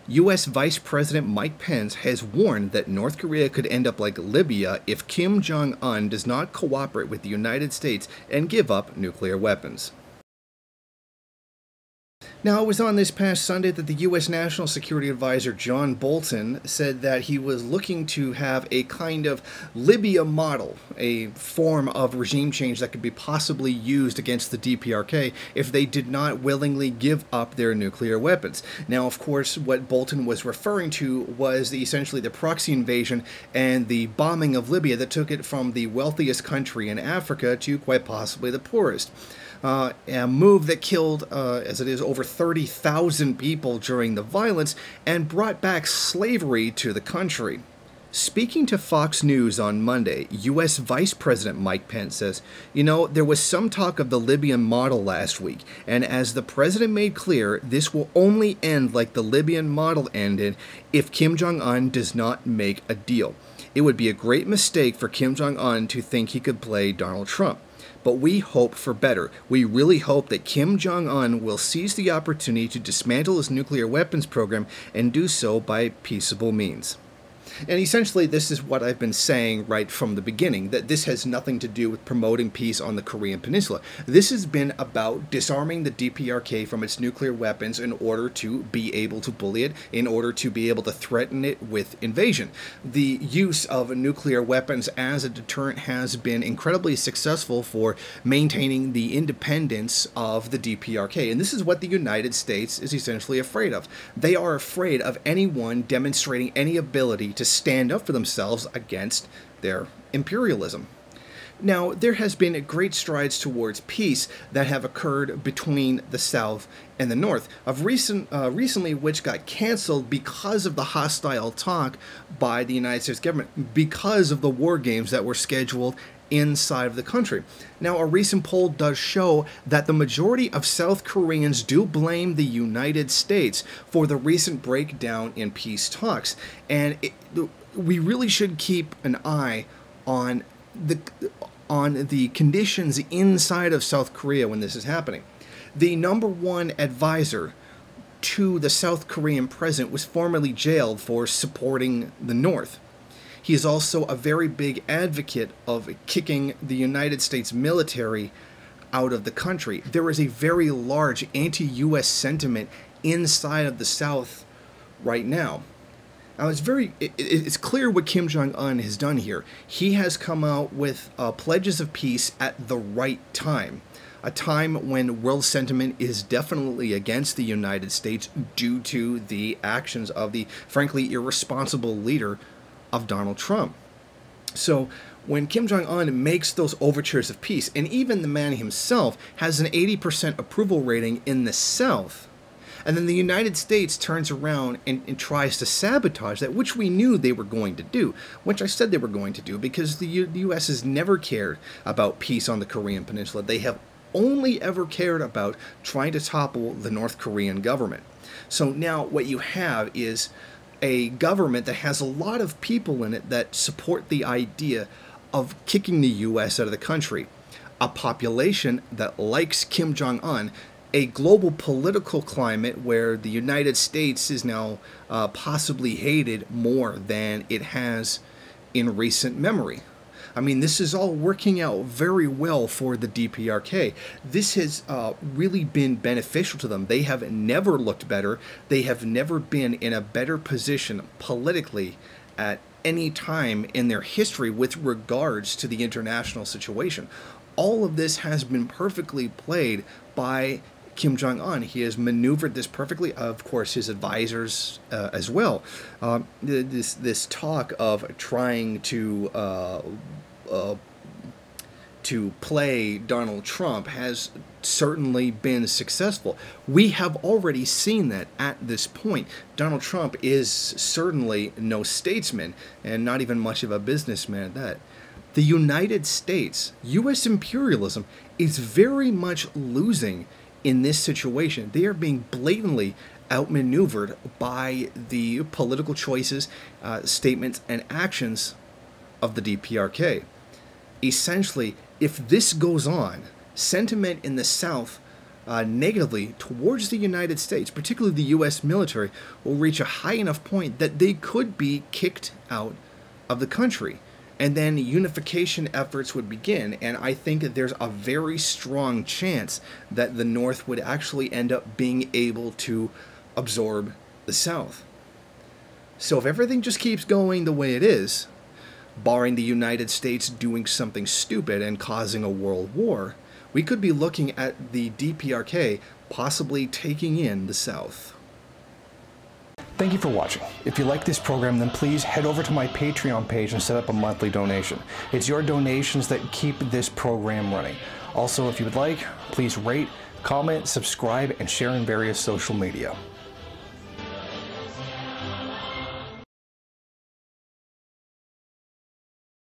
U.S. Vice President Mike Pence has warned that North Korea could end up like Libya if Kim Jong-un does not cooperate with the United States and give up nuclear weapons. Now, it was on this past Sunday that the U.S. National Security Advisor John Bolton said that he was looking to have a kind of Libya model, a form of regime change that could be possibly used against the DPRK if they did not willingly give up their nuclear weapons. Now, of course, what Bolton was referring to was essentially the proxy invasion and the bombing of Libya that took it from the wealthiest country in Africa to quite possibly the poorest. A move that killed, as it is, over 30,000 people during the violence and brought back slavery to the country. Speaking to Fox News on Monday, U.S. Vice President Mike Pence says, there was some talk of the Libyan model last week, and as the president made clear, this will only end like the Libyan model ended if Kim Jong-un does not make a deal. It would be a great mistake for Kim Jong-un to think he could play Donald Trump. But we hope for better. We really hope that Kim Jong-un will seize the opportunity to dismantle his nuclear weapons program and do so by peaceable means. And essentially, this is what I've been saying right from the beginning, that this has nothing to do with promoting peace on the Korean Peninsula. This has been about disarming the DPRK from its nuclear weapons in order to be able to bully it, in order to be able to threaten it with invasion. The use of nuclear weapons as a deterrent has been incredibly successful for maintaining the independence of the DPRK. And this is what the United States is essentially afraid of. They are afraid of anyone demonstrating any ability to stand up for themselves against their imperialism. Now, there has been great strides towards peace that have occurred between the South and the North, recently which got canceled because of the hostile talk by the United States government, because of the war games that were scheduled inside of the country. Now, a recent poll does show that the majority of South Koreans do blame the United States for the recent breakdown in peace talks, and we really should keep an eye on the conditions inside of South Korea when this is happening. The #1 advisor to the South Korean president was formerly jailed for supporting the North. He is also a very big advocate of kicking the United States military out of the country. There is a very large anti-U.S. sentiment inside of the South right now. Now, it's clear what Kim Jong-un has done here. He has come out with pledges of peace at the right time. A time when world sentiment is definitely against the United States due to the actions of the, frankly, irresponsible leader of Donald Trump. So when Kim Jong-un makes those overtures of peace, and even the man himself has an 80% approval rating in the South, and then the United States turns around and tries to sabotage that, which we knew they were going to do, which I said they were going to do, because the U.S. has never cared about peace on the Korean Peninsula. They have only ever cared about trying to topple the North Korean government. So now what you have is a government that has a lot of people in it that support the idea of kicking the U.S. out of the country, a population that likes Kim Jong-un, a global political climate where the United States is now possibly hated more than it has in recent memory. I mean, this is all working out very well for the DPRK. This has really been beneficial to them. They have never looked better. They have never been in a better position politically at any time in their history with regards to the international situation. All of this has been perfectly played by Kim Jong-un. He has maneuvered this perfectly. Of course, his advisors as well. This talk of trying to play Donald Trump has certainly been successful. We have already seen that at this point. Donald Trump is certainly no statesman and not even much of a businessman at that. The United States, U.S. imperialism, is very much losing in this situation. They are being blatantly outmaneuvered by the political choices, statements, and actions of the DPRK. Essentially, if this goes on, sentiment in the South negatively towards the United States, particularly the U.S. military, will reach a high enough point that they could be kicked out of the country. And then unification efforts would begin, and I think that there's a very strong chance that the North would actually end up being able to absorb the South. So if everything just keeps going the way it is, barring the United States doing something stupid and causing a world war, we could be looking at the DPRK possibly taking in the South. Thank you for watching. If you like this program, then please head over to my Patreon page and set up a monthly donation. It's your donations that keep this program running. Also, if you would like, please rate, comment, subscribe, and share in various social media.